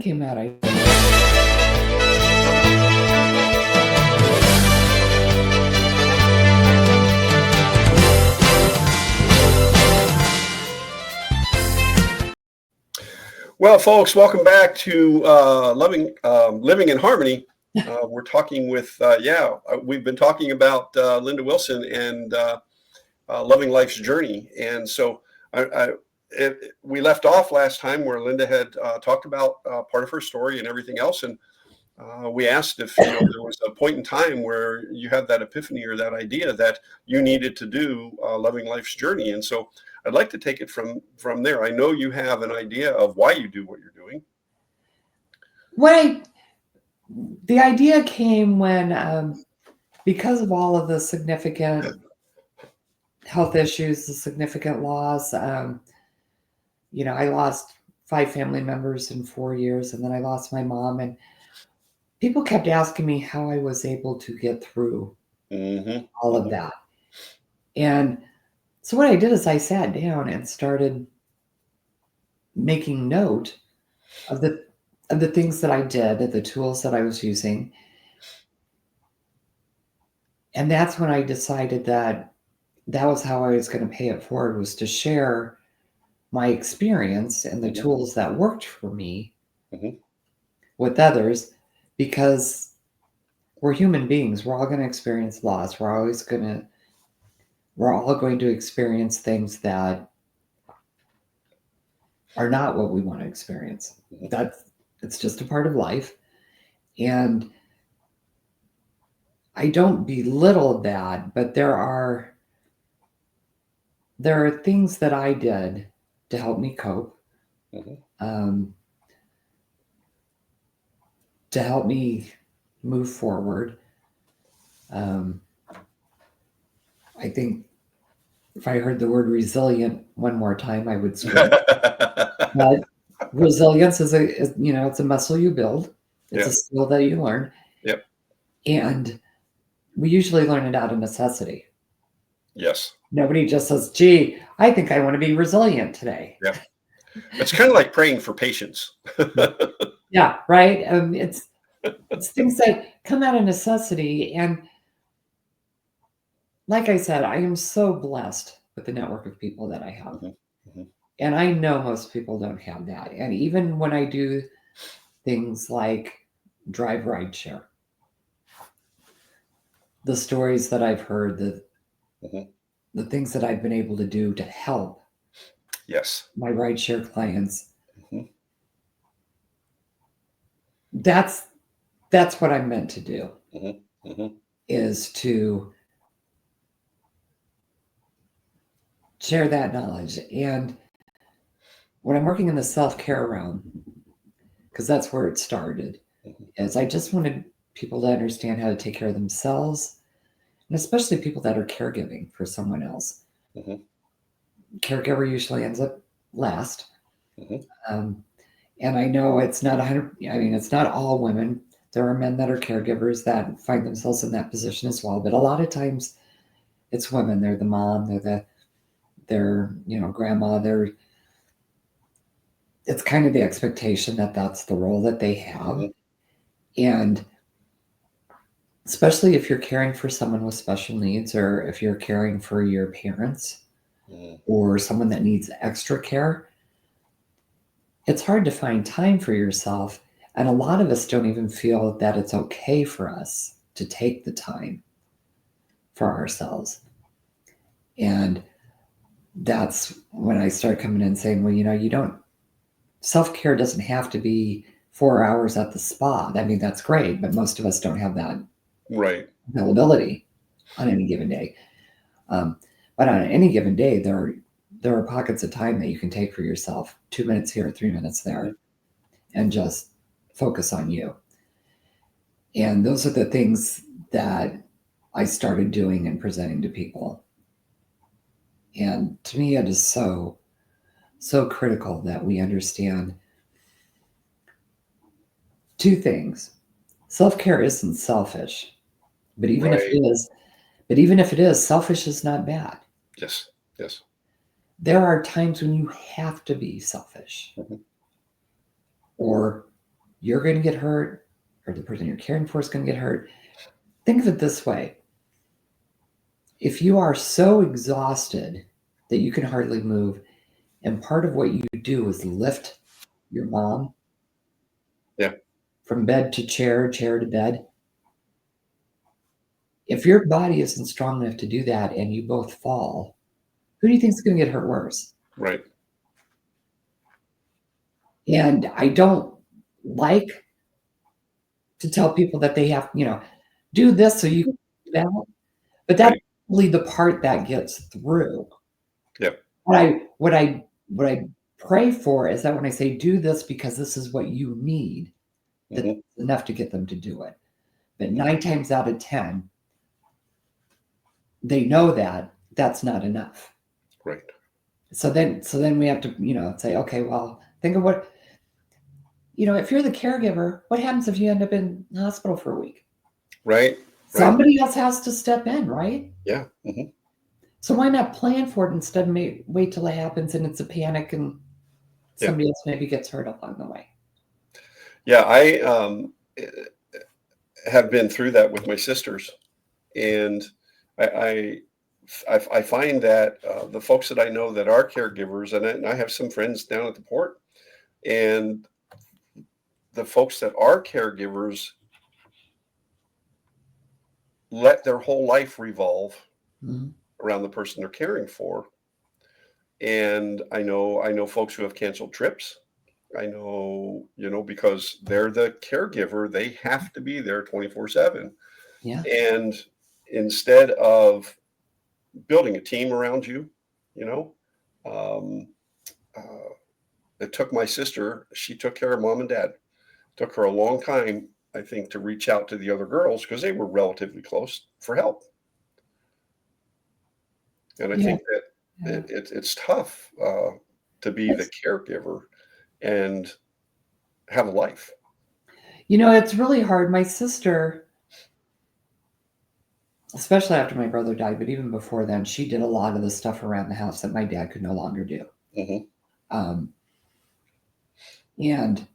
came out, I Well, folks, welcome back to Living in Harmony. We're talking with, we've been talking about Linda Wilson and Loving Life's Journey. And so we left off last time where Linda had talked about part of her story and everything else. And we asked if there was a point in time where you had that epiphany or that idea that you needed to do Loving Life's Journey. And so I'd like to take it from there. I know you have an idea of why you do what you're doing. The idea came when, because of all of the significant health issues, the significant loss, I lost 5 family members in 4 years, and then I lost my mom, and people kept asking me how I was able to get through all of that. And so what I did is I sat down and started making note of the things that I did, of the tools that I was using. And that's when I decided that was how I was going to pay it forward, was to share my experience and the tools that worked for me with others, because we're human beings. We're all going to experience loss. We're all going to experience things that are not what we want to experience. It's just a part of life. And I don't belittle that, but there are things that I did to help me cope, to help me move forward. I think if I heard the word resilient one more time, I would scream. But resilience is it's a muscle you build. It's a skill that you learn. Yep. And we usually learn it out of necessity. Yes. Nobody just says, gee, I think I want to be resilient today. Yeah. It's kind of like praying for patience. Yeah, right. It's things that come out of necessity. And like I said, I am so blessed with the network of people that I have. And I know most people don't have that. And even when I do things like drive rideshare, the stories that I've heard, the things that I've been able to do to help my rideshare clients, that's what I'm meant to do, is to share that knowledge. And when I'm working in the self-care realm, because that's where it started, is I just wanted people to understand how to take care of themselves, and especially people that are caregiving for someone else. Caregiver usually ends up last. And I know it's not 100, it's not all women. There are men that are caregivers that find themselves in that position as well. But a lot of times it's women. They're the mom, they're grandma, it's kind of the expectation that that's the role that they have. And especially if you're caring for someone with special needs, or if you're caring for your parents or someone that needs extra care, it's hard to find time for yourself. And a lot of us don't even feel that it's okay for us to take the time for ourselves. And that's when I start coming in saying, well, self-care doesn't have to be 4 hours at the spa. I mean, that's great, but most of us don't have that availability on any given day. But on any given day, there are pockets of time that you can take for yourself, 2 minutes here, 3 minutes there, and just focus on you. And those are the things that I started doing and presenting to people. And to me, it is so critical that we understand 2 things. Self-care isn't selfish, but even if it is, selfish is not bad. Yes. There are times when you have to be selfish, or you're going to get hurt or the person you're caring for is going to get hurt. Think of it this way. If you are so exhausted that you can hardly move, and part of what you do is lift your mom from bed to chair, chair to bed. If your body isn't strong enough to do that and you both fall, who do you think is going to get hurt worse? Right. And I don't like to tell people that they have, do this so you can do that. But that's really the part that gets through. Yeah. What I pray for is that when I say do this because this is what you need, that's enough to get them to do it. But 9 times out of 10, they know that that's not enough. Right. So then we have to, say, okay, well, think of what, if you're the caregiver, what happens if you end up in the hospital for a week? Right. Somebody else has to step in, right? Yeah. So why not plan for it instead of wait till it happens and it's a panic and somebody else maybe gets hurt along the way? Yeah, I have been through that with my sisters, and I find that the folks that I know that are caregivers, and I have some friends down at the port, and the folks that are caregivers let their whole life revolve around the person they're caring for. And I know folks who have canceled trips. I know, because they're the caregiver, they have to be there 24/7. Yeah. And instead of building a team around you, it took my sister, she took care of mom and dad. It took her a long time, I think, to reach out to the other girls because they were relatively close for help. And I think that it's tough to be the caregiver and have a life. It's really hard. My sister, especially after my brother died, but even before then, she did a lot of the stuff around the house that my dad could no longer do. And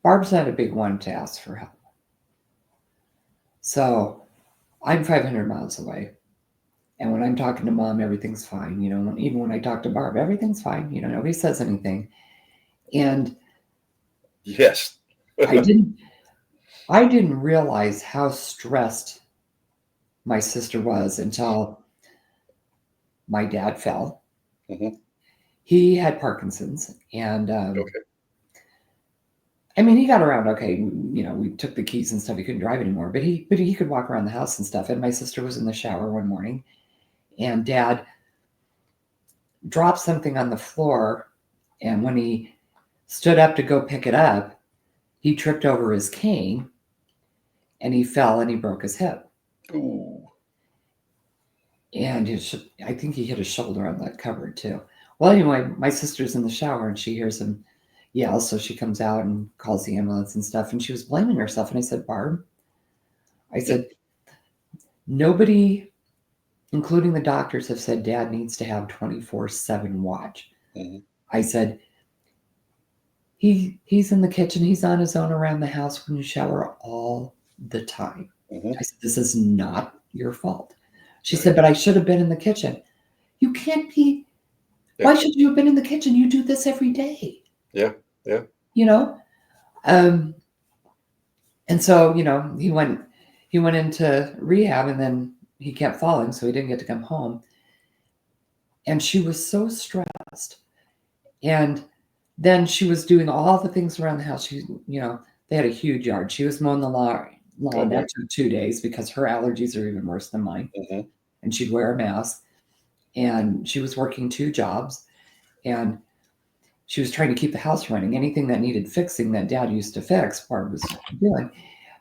Barb's not a big one to ask for help. So I'm 500 miles away. And when I'm talking to mom, everything's fine. Even when I talk to Barb, everything's fine. Nobody says anything. And yes, I didn't realize how stressed my sister was until my dad fell. He had Parkinson's, and I mean, he got around okay. We took the keys and stuff. He couldn't drive anymore, but he could walk around the house and stuff. And my sister was in the shower one morning, and Dad dropped something on the floor, and when he stood up to go pick it up, he tripped over his cane, and he fell and he broke his hip. Ooh. And I think he hit his shoulder on that cupboard too. Well, anyway, my sister's in the shower and she hears him yell, so she comes out and calls the ambulance and stuff, and she was blaming herself. And I said, Barb, nobody, including the doctors, have said Dad needs to have 24/7 watch. I said, he's in the kitchen, he's on his own around the house when you shower all the time. I said, this is not your fault. She said, but I should have been in the kitchen. You can't be. Why should you have been in the kitchen? You do this every day. Yeah. And so, he went into rehab, and then he kept falling, so he didn't get to come home. And she was so stressed. And then she was doing all the things around the house. She, they had a huge yard. She was mowing the lawn. That took 2 days because her allergies are even worse than mine. And she'd wear a mask. And she was working 2 jobs. And she was trying to keep the house running. Anything that needed fixing that Dad used to fix, Barb was doing.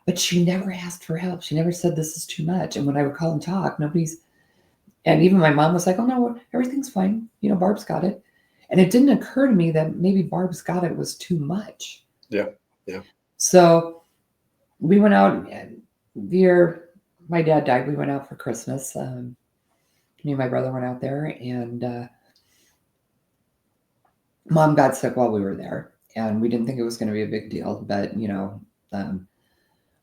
But she never asked for help. She never said this is too much. And when I would call and talk, and even my mom was like, oh no, everything's fine. Barb's got it. And it didn't occur to me that maybe Barb's got it was too much. Yeah. So we went out the year my dad died. We went out for Christmas. Me and my brother went out there, and Mom got sick while we were there. and we didn't think it was going to be a big deal. But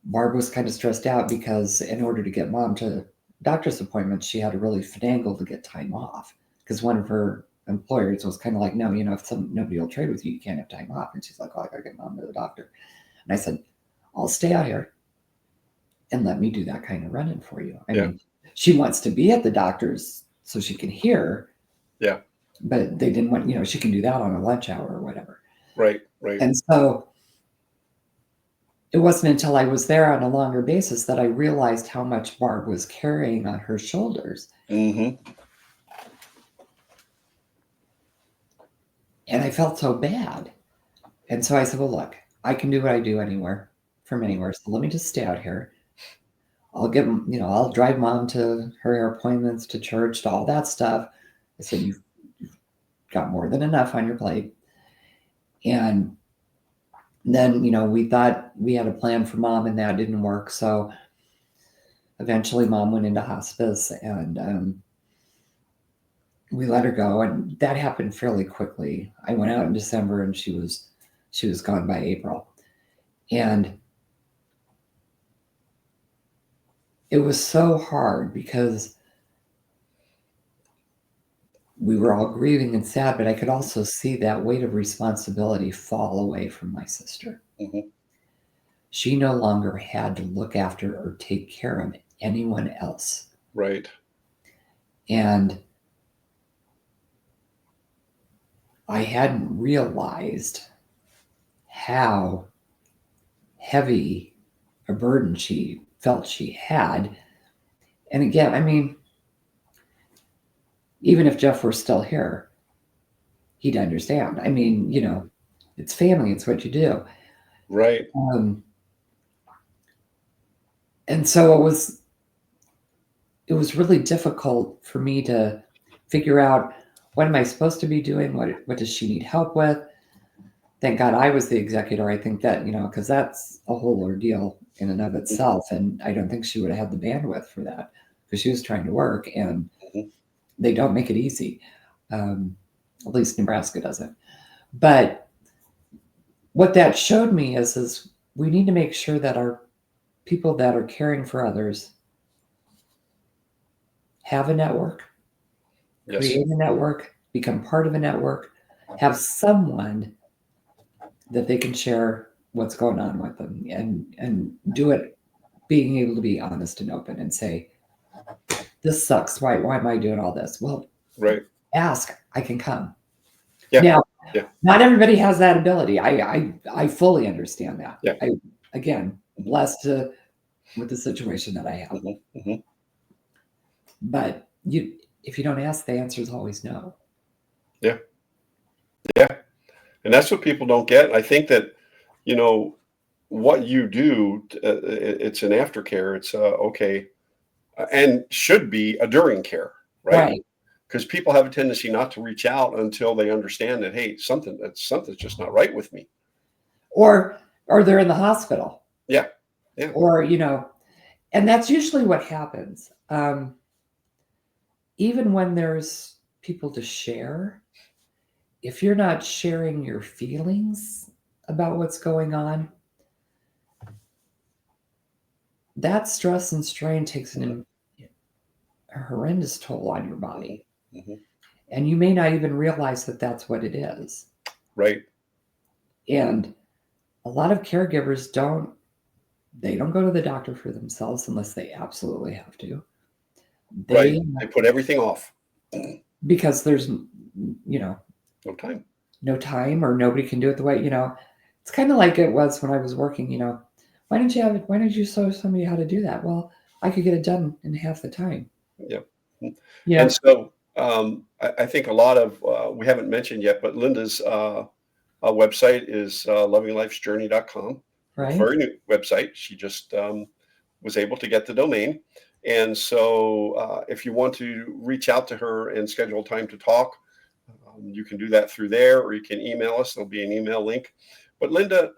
Barb was kind of stressed out because in order to get Mom to doctor's appointments, she had to really finagle to get time off because one of her employers was kind of like, no, if nobody will trade with you, you can't have time off. And she's like, oh, I gotta get Mom to the doctor. And I said, I'll stay out here and let me do that kind of running for you. I mean, she wants to be at the doctor's so she can hear. Yeah. But they didn't want, she can do that on a lunch hour or whatever. Right. And so it wasn't until I was there on a longer basis that I realized how much Barb was carrying on her shoulders. Mm-hmm. And I felt so bad. And so I said, well, look, I can do what I do from anywhere. So let me just stay out here. I'll I'll drive Mom to her appointments, to church, to all that stuff. I said, you've got more than enough on your plate. And then, we thought we had a plan for Mom and that didn't work. So eventually Mom went into hospice and we let her go. And that happened fairly quickly. I went out in December and she was gone by April. And it was so hard because we were all grieving and sad, but I could also see that weight of responsibility fall away from my sister. Mm-hmm. She no longer had to look after or take care of anyone else. Right. And I hadn't realized how heavy a burden she felt she had. And again, I mean, even if Jeff were still here, he'd understand. I mean, it's family, it's what you do. Right. And so it was really difficult for me to figure out, what am I supposed to be doing? What does she need help with? Thank God I was the executor. I think that, because that's a whole ordeal in and of itself. And I don't think she would have had the bandwidth for that because she was trying to work and they don't make it easy. At least Nebraska doesn't. But what that showed me is we need to make sure that our people that are caring for others have a network, create a network, become part of a network, have someone that they can share what's going on with them and do it, being able to be honest and open and say, this sucks. Why am I doing all this? Well, right. Ask, I can come. Yeah. Now, yeah. Not everybody has that ability. I fully understand that. Yeah. Again, blessed with the situation that I have. Mm-hmm. Mm-hmm. But if you don't ask, the answer is always no. Yeah. Yeah. And that's what people don't get. I think that, what you do, it's an aftercare. It's okay. And should be a during care, right? Because people have a tendency not to reach out until they understand that, hey, something's just not right with me. Or they're in the hospital. Yeah. Yeah. Or, and that's usually what happens. Even when there's people to share, if you're not sharing your feelings about what's going on, that stress and strain takes a horrendous toll on your body. Mm-hmm. And you may not even realize that that's what it is. Right. And a lot of caregivers don't go to the doctor for themselves unless they absolutely have to. They put everything off. Because there's, no time, or nobody can do it the way, it's kind of like it was when I was working, why didn't you show somebody how to do that? Well, I could get it done in half the time. Yep. Yeah. And so I think a lot of, we haven't mentioned yet, but Linda's website is lovinglifesjourney.com. Right. Very new website. She just was able to get the domain. And so if you want to reach out to her and schedule time to talk, you can do that through there, or you can email us. There'll be an email link. But Linda,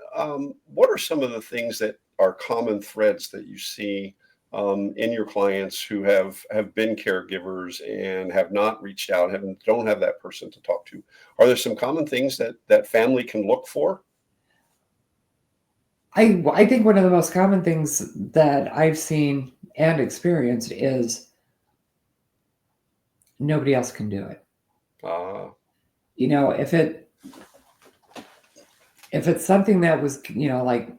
what are some of the things that are common threads that you see in your clients who have been caregivers and have not reached out, don't have that person to talk to? Are there some common things that family can look for? I think one of the most common things that I've seen and experienced is nobody else can do it. You know, if it's something that was, you know, like,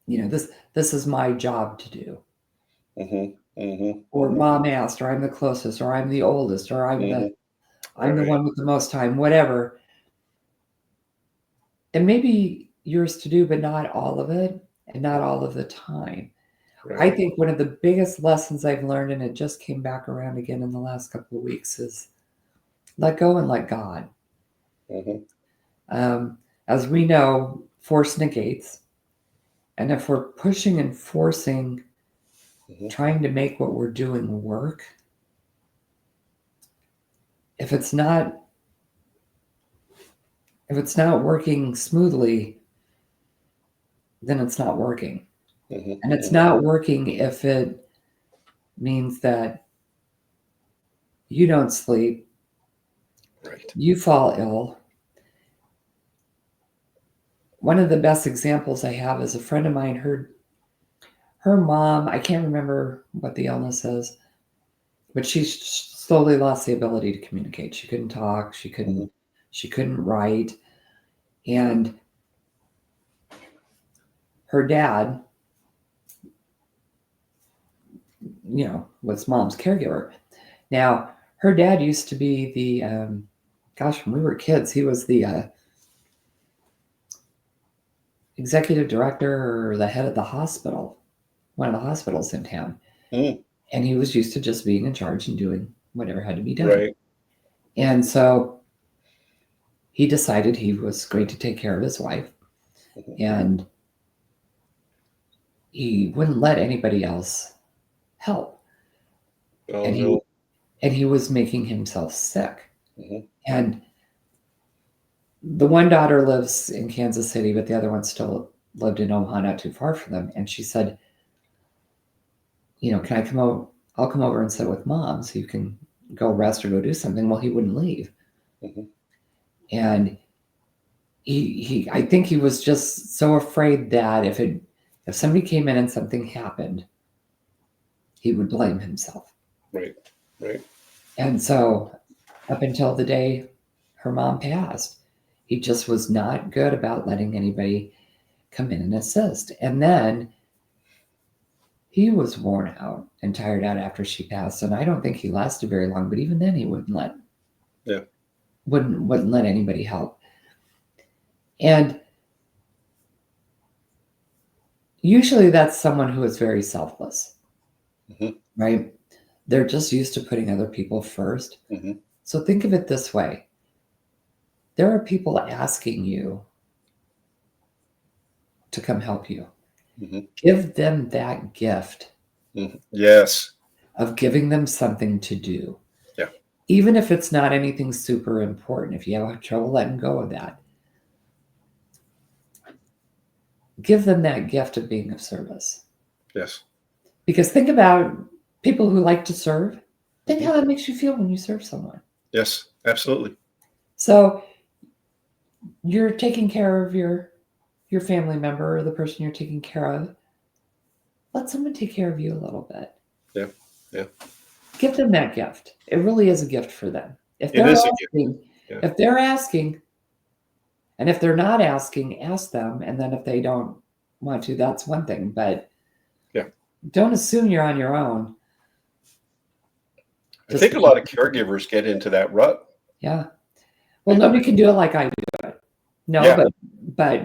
you know, this is my job to do, or mom asked, or I'm the closest, or I'm the oldest, or I'm the Right. one with the most time, whatever. It may be yours to do, but not all of it, and not all of the time. I Right. think one of the biggest lessons I've learned, and it just came back around again in the last couple of weeks, is let go and let God. As we know, force negates. And if we're pushing and forcing, trying to make what we're doing work, if it's not working smoothly, then it's not working. And it's not working if it means that you don't sleep, Right. you fall ill. One of the best examples I have is a friend of mine, her mom, I can't remember what the illness is, but she slowly lost the ability to communicate. She couldn't talk, she couldn't write. And her dad, you know, was mom's caregiver. Now, her dad used to be the, gosh, when we were kids, he was the executive director or the head of the hospital, one of the hospitals in town. And he was used to just being in charge and doing whatever had to be done. Right. And so he decided he was going to take care of his wife, and he wouldn't let anybody else help. Oh, no. And he was making himself sick. And the one daughter lives in Kansas City, but the other one still lived in Omaha, not too far from them. And she said, you know, can I come over? I'll come over and sit with mom so you can go rest or go do something. Well, he wouldn't leave. And I think he was just so afraid that if somebody came in and something happened, he would blame himself. Right. And so up until the day her mom passed, he just was not good about letting anybody come in and assist. And then he was worn out and tired out after she passed. And I don't think he lasted very long, but even then he wouldn't let anybody help. And usually that's someone who is very selfless, right? They're just used to putting other people first. So think of it this way. There are people asking you to come help you. Give them that gift. Yes. Of giving them something to do. Yeah. Even if it's not anything super important, if you have trouble letting go of that, give them that gift of being of service. Yes. Because think about people who like to serve. Think how that makes you feel when you serve someone. Yes, absolutely. So you're taking care of your family member or the person you're taking care of. Let someone take care of you a little bit. Yeah. Give them that gift. It really is a gift for them. If they're asking, and if they're not asking, ask them. And then if they don't want to, that's one thing. But don't assume you're on your own. I think a lot of caregivers get into that rut. Yeah. Well, nobody can do it like I do it. No, but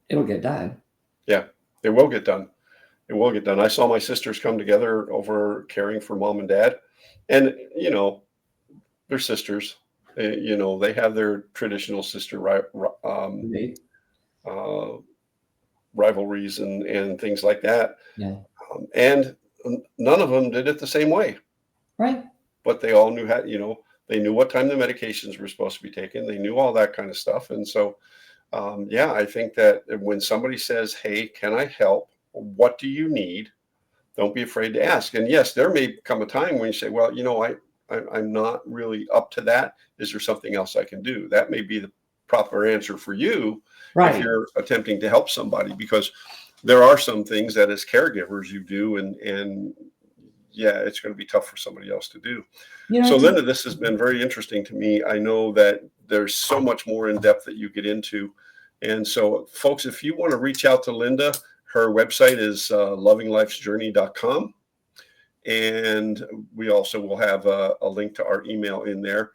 it'll get done. Yeah, it will get done. It will get done. I saw my sisters come together over caring for mom and dad. And, you know, they're sisters. You know, they have their traditional sister rivalries and things like that. Yeah. And none of them did it the same way. Right. But they all knew how, you know, they knew what time the medications were supposed to be taken. They knew all that kind of stuff. And so, I think that when somebody says, hey, can I help? what do you need? Don't be afraid to ask. And yes, there may come a time when you say, well, I'm not really up to that. Is there something else I can do? That may be the proper answer for you if you're attempting to help somebody, because there are some things that as caregivers you do, and yeah, it's going to be tough for somebody else to do. So Linda, this has been very interesting to me. I know that there's so much more in depth that you get into. And so folks, if you want to reach out to Linda, her website is lovinglifesjourney.com. And we also will have a link to our email in there.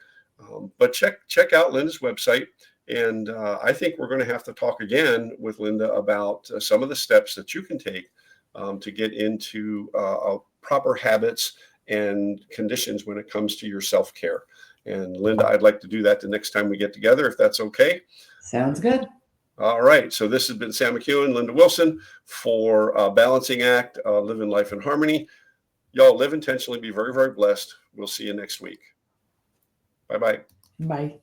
But check out Linda's website. And I think we're going to have to talk again with Linda about some of the steps that you can take to get into proper habits and conditions when it comes to your self-care. And Linda, I'd like to do that the next time we get together, if that's okay. Sounds good. All right. So this has been Sam McEwen, Linda Wilson for Balancing Act, Living Life in Harmony. Y'all live intentionally, be very, very blessed. We'll see you next week. Bye-bye. Bye.